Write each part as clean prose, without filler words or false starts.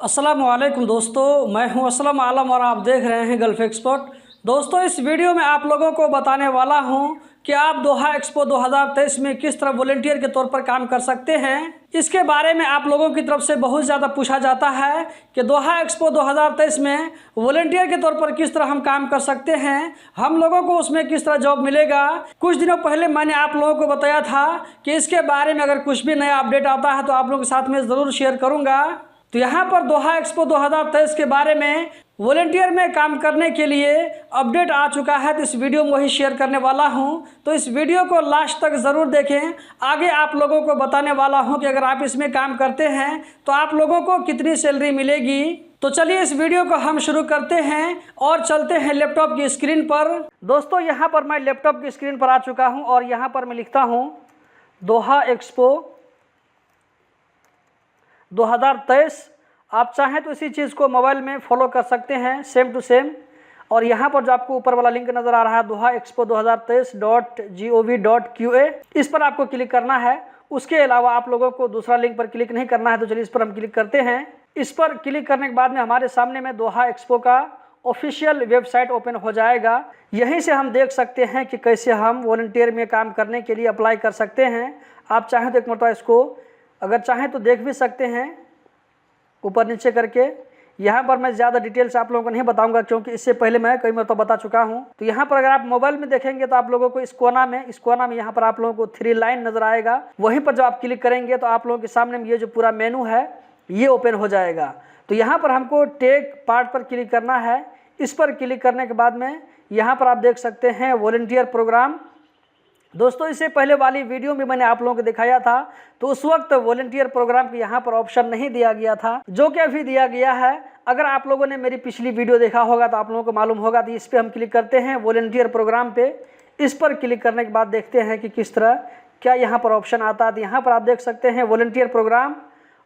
अस्सलाम वालेकुम दोस्तों, मैं हूं असलम आलम और आप देख रहे हैं गल्फ एक्सपर्ट। दोस्तों, इस वीडियो में आप लोगों को बताने वाला हूं कि आप दोहा एक्सपो 2023 में किस तरह वॉलंटियर के तौर पर काम कर सकते हैं। इसके बारे में आप लोगों की तरफ से बहुत ज़्यादा पूछा जाता है कि दोहा एक्सपो 2023 में वॉलंटियर के तौर पर किस तरह हम काम कर सकते हैं, हम लोगों को उसमें किस तरह जॉब मिलेगा। कुछ दिनों पहले मैंने आप लोगों को बताया था कि इसके बारे में अगर कुछ भी नया अपडेट आता है तो आप लोगों के साथ में ज़रूर शेयर करूँगा। तो यहाँ पर दोहा एक्सपो 2023 के बारे में वॉलंटियर में काम करने के लिए अपडेट आ चुका है, तो इस वीडियो में वही शेयर करने वाला हूँ। तो इस वीडियो को लास्ट तक ज़रूर देखें। आगे आप लोगों को बताने वाला हूँ कि अगर आप इसमें काम करते हैं तो आप लोगों को कितनी सैलरी मिलेगी। तो चलिए इस वीडियो को हम शुरू करते हैं और चलते हैं लैपटॉप की स्क्रीन पर। दोस्तों, यहाँ पर मैं लैपटॉप की स्क्रीन पर आ चुका हूँ और यहाँ पर मैं लिखता हूँ दोहा एक्सपो 2023। आप चाहें तो इसी चीज़ को मोबाइल में फॉलो कर सकते हैं सेम टू सेम। और यहाँ पर जो आपको ऊपर वाला लिंक नज़र आ रहा है दोहा एक्सपो 2023.gov.qa, इस पर आपको क्लिक करना है। उसके अलावा आप लोगों को दूसरा लिंक पर क्लिक नहीं करना है। तो चलिए इस पर हम क्लिक करते हैं। इस पर क्लिक करने के बाद में हमारे सामने में दोहा एक्सपो का ऑफिशियल वेबसाइट ओपन हो जाएगा। यहीं से हम देख सकते हैं कि कैसे हम वॉलंटियर में काम करने के लिए अप्लाई कर सकते हैं। आप चाहें तो एक मरतबा इसको अगर चाहें तो देख भी सकते हैं ऊपर नीचे करके। यहाँ पर मैं ज़्यादा डिटेल से आप लोगों को नहीं बताऊंगा क्योंकि इससे पहले मैं कई मरतबा बता चुका हूँ। तो यहाँ पर अगर आप मोबाइल में देखेंगे तो आप लोगों को इस कोना में यहाँ पर आप लोगों को 3 लाइन नज़र आएगा। वहीं पर जब आप क्लिक करेंगे तो आप लोगों के सामने में ये जो पूरा मेनू है ये ओपन हो जाएगा। तो यहाँ पर हमको टेक पार्ट पर क्लिक करना है। इस पर क्लिक करने के बाद में यहाँ पर आप देख सकते हैं वॉलंटियर प्रोग्राम। दोस्तों, इससे पहले वाली वीडियो में मैंने आप लोगों को दिखाया था तो उस वक्त वॉलंटियर प्रोग्राम के यहाँ पर ऑप्शन नहीं दिया गया था, जो कि अभी दिया गया है। अगर आप लोगों ने मेरी पिछली वीडियो देखा होगा तो आप लोगों को मालूम होगा। तो इस पर हम क्लिक करते हैं वॉलंटियर प्रोग्राम पे। इस पर क्लिक करने के बाद देखते हैं कि किस तरह क्या यहाँ पर ऑप्शन आता है। तो यहाँ पर आप देख सकते हैं वॉलंटियर प्रोग्राम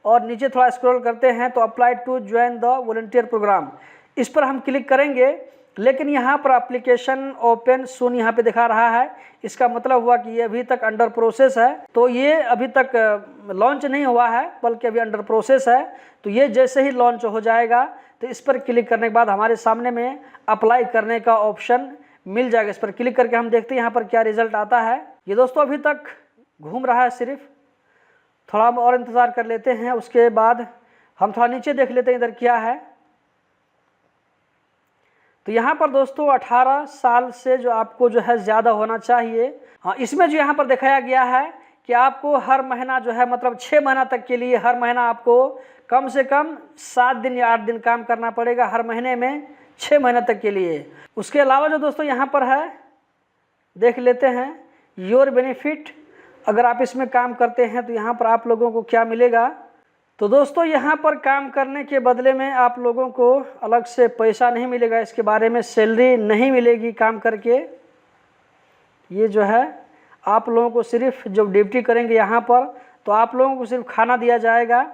और नीचे थोड़ा स्क्रॉल करते हैं तो apply to join the volunteer programme, इस पर हम क्लिक करेंगे। लेकिन यहाँ पर एप्लीकेशन ओपन सून यहाँ पे दिखा रहा है। इसका मतलब हुआ कि ये अभी तक अंडर प्रोसेस है। तो ये अभी तक लॉन्च नहीं हुआ है बल्कि अभी अंडर प्रोसेस है। तो ये जैसे ही लॉन्च हो जाएगा तो इस पर क्लिक करने के बाद हमारे सामने में अप्लाई करने का ऑप्शन मिल जाएगा। इस पर क्लिक करके हम देखते हैं यहाँ पर क्या रिजल्ट आता है। ये दोस्तों अभी तक घूम रहा है, सिर्फ थोड़ा हम और इंतज़ार कर लेते हैं। उसके बाद हम थोड़ा नीचे देख लेते हैं इधर क्या है। तो यहाँ पर दोस्तों 18 साल से जो आपको जो है ज़्यादा होना चाहिए। हाँ, इसमें जो यहाँ पर दिखाया गया है कि आपको हर महीना जो है मतलब 6 महीना तक के लिए हर महीना आपको कम से कम 7 दिन या 8 दिन काम करना पड़ेगा हर महीने में 6 महीने तक के लिए। उसके अलावा जो दोस्तों यहाँ पर है देख लेते हैं योर बेनिफिट। अगर आप इसमें काम करते हैं तो यहाँ पर आप लोगों को क्या मिलेगा। तो दोस्तों यहाँ पर काम करने के बदले में आप लोगों को अलग से पैसा नहीं मिलेगा, इसके बारे में सैलरी नहीं मिलेगी काम करके। ये जो है आप लोगों को सिर्फ जब ड्यूटी करेंगे यहाँ पर तो आप लोगों को सिर्फ खाना दिया जाएगा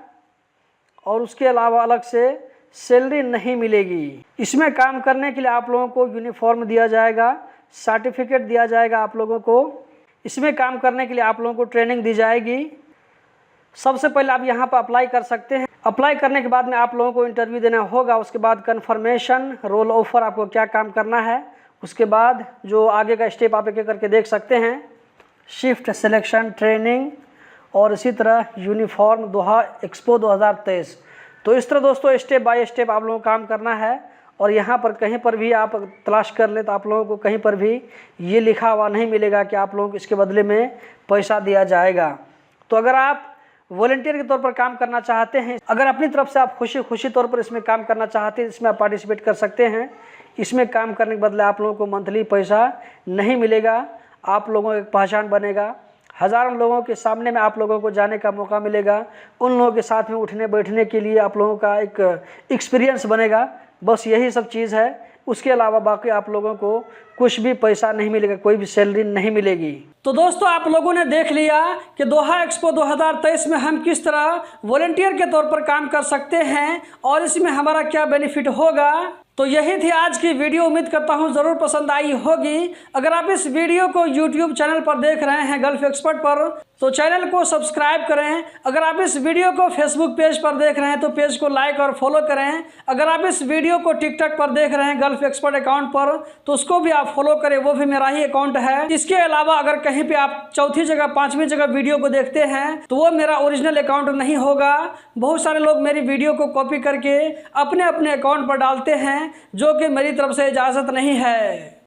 और उसके अलावा अलग से सैलरी नहीं मिलेगी। इसमें काम करने के लिए आप लोगों को यूनिफॉर्म दिया जाएगा, सर्टिफिकेट दिया जाएगा आप लोगों को। इसमें काम करने के लिए आप लोगों को ट्रेनिंग दी जाएगी। सबसे पहले आप यहाँ पर अप्लाई कर सकते हैं। अप्लाई करने के बाद में आप लोगों को इंटरव्यू देना होगा। उसके बाद कन्फर्मेशन, रोल ऑफर, आपको क्या काम करना है। उसके बाद जो आगे का स्टेप आप एक एक करके देख सकते हैं, शिफ्ट सिलेक्शन, ट्रेनिंग और इसी तरह यूनिफॉर्म दोहा एक्सपो 2023। तो इस तरह दोस्तों स्टेप बाय स्टेप आप लोगों को काम करना है। और यहाँ पर कहीं पर भी आप तलाश कर ले तो आप लोगों को कहीं पर भी ये लिखा हुआ नहीं मिलेगा कि आप लोगों को इसके बदले में पैसा दिया जाएगा। तो अगर आप वॉलंटियर के तौर पर काम करना चाहते हैं, अगर अपनी तरफ से आप खुशी तौर पर इसमें काम करना चाहते हैं, इसमें आप पार्टिसिपेट कर सकते हैं। इसमें काम करने के बदले आप लोगों को मंथली पैसा नहीं मिलेगा, आप लोगों की पहचान बनेगा। हज़ारों लोगों के सामने में आप लोगों को जाने का मौका मिलेगा। उन लोगों के साथ में उठने बैठने के लिए आप लोगों का एक एक्सपीरियंस बनेगा। बस यही सब चीज़ है। उसके अलावा बाकी आप लोगों को कुछ भी पैसा नहीं मिलेगा, कोई भी सैलरी नहीं मिलेगी। तो दोस्तों आप लोगों ने देख लिया कि दोहा एक्सपो 2023 में हम किस तरह वॉलंटियर के तौर पर काम कर सकते हैं और इसमें हमारा क्या बेनिफिट होगा। तो यही थी आज की वीडियो। उम्मीद करता हूँ ज़रूर पसंद आई होगी। अगर आप इस वीडियो को YouTube चैनल पर देख रहे हैं गल्फ एक्सपर्ट पर, तो चैनल को सब्सक्राइब करें। अगर आप इस वीडियो को फेसबुक पेज पर देख रहे हैं तो पेज को लाइक और फॉलो करें। अगर आप इस वीडियो को टिकटॉक पर देख रहे हैं गल्फ एक्सपर्ट अकाउंट पर, तो उसको भी आप फॉलो करें, वो भी मेरा ही अकाउंट है। इसके अलावा अगर कहीं पे आप चौथी जगह पांचवी जगह वीडियो को देखते हैं तो वो मेरा ओरिजिनल अकाउंट नहीं होगा। बहुत सारे लोग मेरी वीडियो को कॉपी करके अपने अपने अकाउंट पर डालते हैं, जो कि मेरी तरफ से इजाज़त नहीं है।